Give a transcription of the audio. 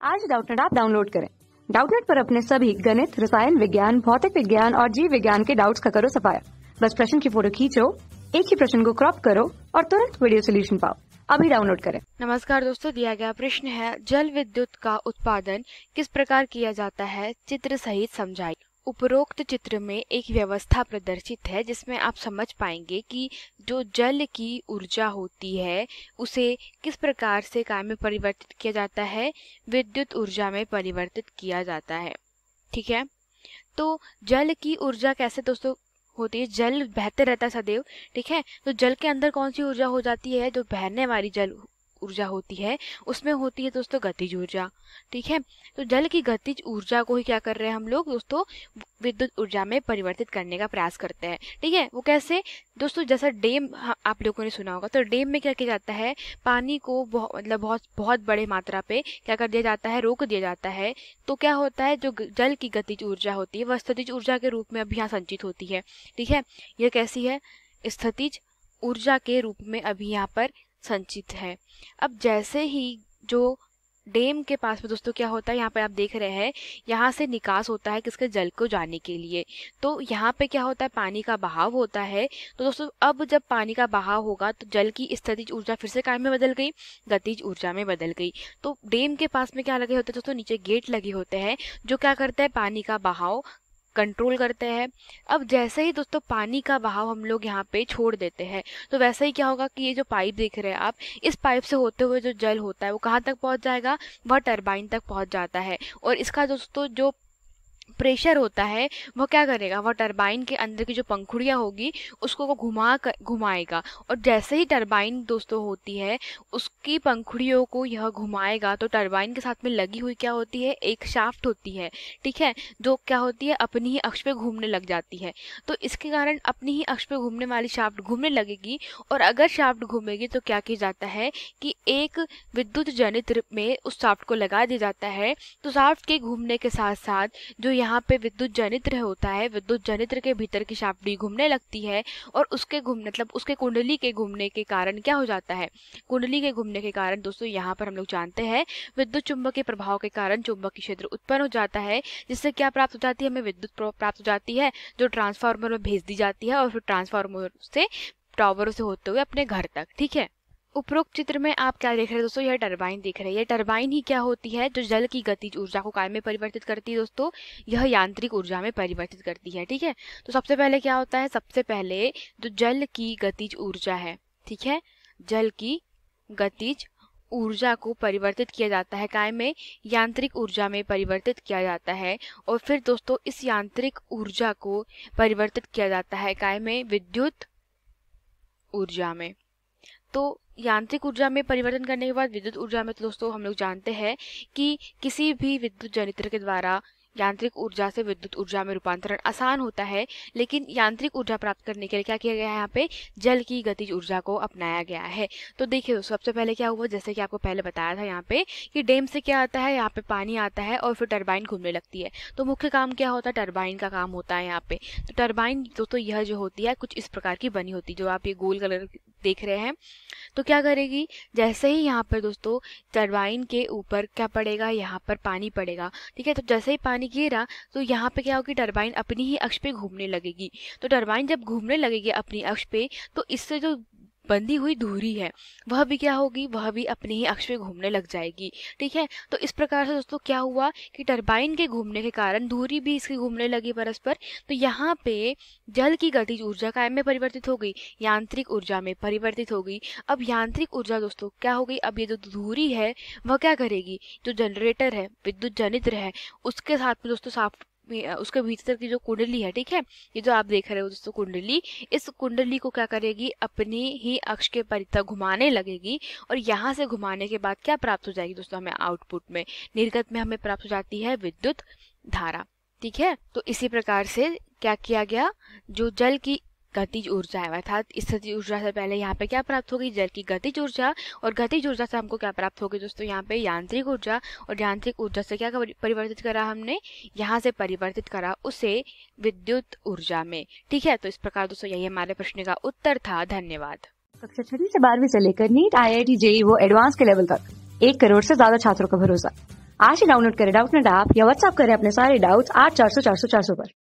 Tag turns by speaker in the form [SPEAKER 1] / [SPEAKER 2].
[SPEAKER 1] आज Doubtnut app download करें। Doubtnut पर अपने सभी गणित, रसायन विज्ञान, भौतिक विज्ञान और जीव विज्ञान के डाउट्स का करो सफाया। बस प्रश्न की फोटो खींचो, एक ही प्रश्न को क्रॉप करो और तुरंत वीडियो सोल्यूशन पाओ। अभी डाउनलोड करें।
[SPEAKER 2] नमस्कार दोस्तों, दिया गया प्रश्न है जल विद्युत का उत्पादन किस प्रकार किया जाता है, चित्र सहित समझाइए। उपरोक्त चित्र में एक व्यवस्था प्रदर्शित है जिसमें आप समझ पाएंगे कि जो जल की ऊर्जा होती है उसे किस प्रकार से काम में परिवर्तित किया जाता है, विद्युत ऊर्जा में परिवर्तित किया जाता है। ठीक है, तो जल की ऊर्जा कैसे दोस्तों होती है? जल बहते रहता है सदैव। ठीक है, तो जल के अंदर कौन सी ऊर्जा हो जाती है? जो बहने वाली जल ऊर्जा होती है उसमें होती है दोस्तों गतिज ऊर्जा। ठीक है, तो जल की गतिज ऊर्जा को ही क्या कर रहे हैं हम लोग दोस्तों, विद्युत ऊर्जा में परिवर्तित करने का प्रयास करते हैं। ठीक है, वो कैसे दोस्तों? जैसा डैम आप लोगों ने सुना होगा, तो डैम में क्या किया जाता है, पानी को बहुत बड़े मात्रा पे क्या कर दिया जाता है, रोक दिया जाता है। तो क्या होता है, जो जल की गतिज ऊर्जा होती है वह स्थितिज ऊर्जा के रूप में अभी यहाँ संचित होती है। ठीक है, यह कैसी है? स्थितिज ऊर्जा के रूप में अभी यहाँ पर संचित है। अब जैसे ही जो डैम के पास में दोस्तों क्या होता है, यहाँ पे आप देख रहे हैं, यहाँ से निकास होता है किसके, जल को जाने के लिए। तो यहाँ पे क्या होता है, पानी का बहाव होता है। तो दोस्तों अब जब पानी का बहाव होगा तो जल की स्थितिज ऊर्जा फिर से काय में बदल गई, गतिज ऊर्जा में बदल गई। तो डैम के पास में क्या लगे होते हैं दोस्तों, नीचे गेट लगे होते हैं जो क्या करते हैं, पानी का बहाव कंट्रोल करते हैं। अब जैसे ही दोस्तों पानी का बहाव हम लोग यहाँ पे छोड़ देते हैं तो वैसे ही क्या होगा कि ये जो पाइप देख रहे हैं आप, इस पाइप से होते हुए जो जल होता है वो कहाँ तक पहुँच जाएगा, वह टरबाइन तक पहुँच जाता है। और इसका दोस्तों जो प्रेशर होता है वह क्या करेगा, वह टरबाइन के अंदर की जो पंखुड़ियाँ होगी उसको वो घुमाएगा। और जैसे ही टरबाइन दोस्तों होती है उसकी पंखुड़ियों को यह घुमाएगा तो टरबाइन के साथ में लगी हुई क्या होती है, एक शाफ्ट होती है। ठीक है, जो क्या होती है, अपनी ही अक्ष पे घूमने लग जाती है। तो इसके कारण अपनी ही अक्ष पे घूमने वाली शाफ्ट घूमने लगेगी। और अगर शाफ्ट घूमेगी तो क्या किया जाता है कि एक विद्युत जनित्र में उस शाफ्ट को लगा दिया जाता है। तो शाफ्ट के घूमने के साथ साथ जो यहाँ पे विद्युत जनित्र होता है, विद्युत जनित्र के भीतर की शाफ्ट भी घूमने लगती है। और उसके उसके कुंडली के घूमने के कारण क्या हो जाता है, कुंडली के घूमने के कारण दोस्तों यहाँ पर हम लोग जानते हैं विद्युत चुंबकीय प्रभाव के कारण चुंबकीय क्षेत्र उत्पन्न हो जाता है, जिससे क्या प्राप्त हो जाती है, हमें विद्युत प्राप्त हो जाती है जो ट्रांसफार्मर में भेज दी जाती है और फिर ट्रांसफार्मर से टावरों से होते हुए अपने घर तक। ठीक है, उपरोक्त चित्र में आप क्या देख रहे हैं दोस्तों, यह टरबाइन दिख रही है। टरबाइन ही क्या होती है, जो जल की गतिज ऊर्जा को काय में परिवर्तित करती है दोस्तों, यह यांत्रिक ऊर्जा में परिवर्तित करती है। ठीक है, तो सबसे पहले क्या होता है, सबसे पहले जो जल की गतिज ऊर्जा है, ठीक है, जल की गतिज ऊर्जा को परिवर्तित किया जाता है काय में, यांत्रिक ऊर्जा में परिवर्तित किया जाता है। और फिर दोस्तों इस यांत्रिक ऊर्जा को परिवर्तित किया जाता है काय में, विद्युत ऊर्जा में। तो यांत्रिक ऊर्जा में परिवर्तन करने के बाद विद्युत ऊर्जा में तो दोस्तों हम लोग जानते हैं कि किसी भी विद्युत जनित्र के द्वारा यांत्रिक ऊर्जा से विद्युत ऊर्जा में रूपांतरण आसान होता है। लेकिन यांत्रिक ऊर्जा प्राप्त करने के लिए क्या किया गया है, यहाँ पे जल की गतिज ऊर्जा को अपनाया गया है। तो देखिए दोस्तों, सबसे पहले क्या हुआ, जैसे कि आपको पहले बताया था यहाँ पे कि डैम से क्या आता है, यहाँ पे पानी आता है और फिर टरबाइन घूमने लगती है। तो मुख्य काम क्या होता है, टरबाइन का काम होता है यहाँ पे। तो टरबाइन दोस्तों यह जो होती है कुछ इस प्रकार की बनी होती है, जो आप ये गोल कलर देख रहे हैं। तो क्या करेगी, जैसे ही यहाँ पर दोस्तों टरबाइन के ऊपर क्या पड़ेगा, यहाँ पर पानी पड़ेगा। ठीक है, तो जैसे ही पानी गिरा तो यहाँ पे क्या होगी, टरबाइन अपनी ही अक्ष पे घूमने लगेगी। तो टरबाइन जब घूमने लगेगी अपनी अक्ष पे तो इससे जो बंधी हुई धुरी है वह भी क्या होगी, वह भी अपनी ही अक्ष पे घूमने लग जाएगी। ठीक है, तो इस प्रकार से दोस्तों क्या हुआ कि टरबाइन के घूमने के कारण धुरी भी इसकी घूमने लगी परस्पर। तो यहाँ पे जल की गतिज ऊर्जा काय में परिवर्तित हो गई, यांत्रिक ऊर्जा में परिवर्तित हो गई। अब यांत्रिक ऊर्जा दोस्तों क्या हो गई, अब ये जो धुरी है वह क्या करेगी, जो जनरेटर है, विद्युत जनित्र है, उसके साथ में दोस्तों साफ उसके भीतर की जो कुंडली है, ठीक है, ये जो आप देख रहे हो दोस्तों कुंडली, इस कुंडली को क्या करेगी, अपनी ही अक्ष के परितः घुमाने लगेगी। और यहाँ से घुमाने के बाद क्या प्राप्त हो जाएगी दोस्तों, हमें आउटपुट में, निर्गत में हमें प्राप्त हो जाती है विद्युत धारा। ठीक है, तो इसी प्रकार से क्या किया गया, जो जल की गतिज ऊर्जा है अर्थात स्थितिज ऊर्जा से पहले यहाँ पे क्या प्राप्त होगी, जल की गतिज ऊर्जा। और गतिज ऊर्जा से हमको क्या प्राप्त होगी दोस्तों, यहाँ पे यांत्रिक ऊर्जा। और यांत्रिक ऊर्जा से क्या परिवर्तित करा हमने, यहाँ से परिवर्तित करा उसे विद्युत ऊर्जा में। ठीक है, तो इस प्रकार दोस्तों यही हमारे प्रश्न का उत्तर था। धन्यवाद।
[SPEAKER 1] कक्षा 6वीं से 12वीं से लेकर नीट, IIT, JEE वो एडवांस के लेवल तक 1 करोड़ से ज्यादा छात्रों का भरोसा। आज ही डाउनलोड करें डाउटनेट ऐप या व्हाट्सएप करें अपने सारे डाउट्स 8400 400 400 पर।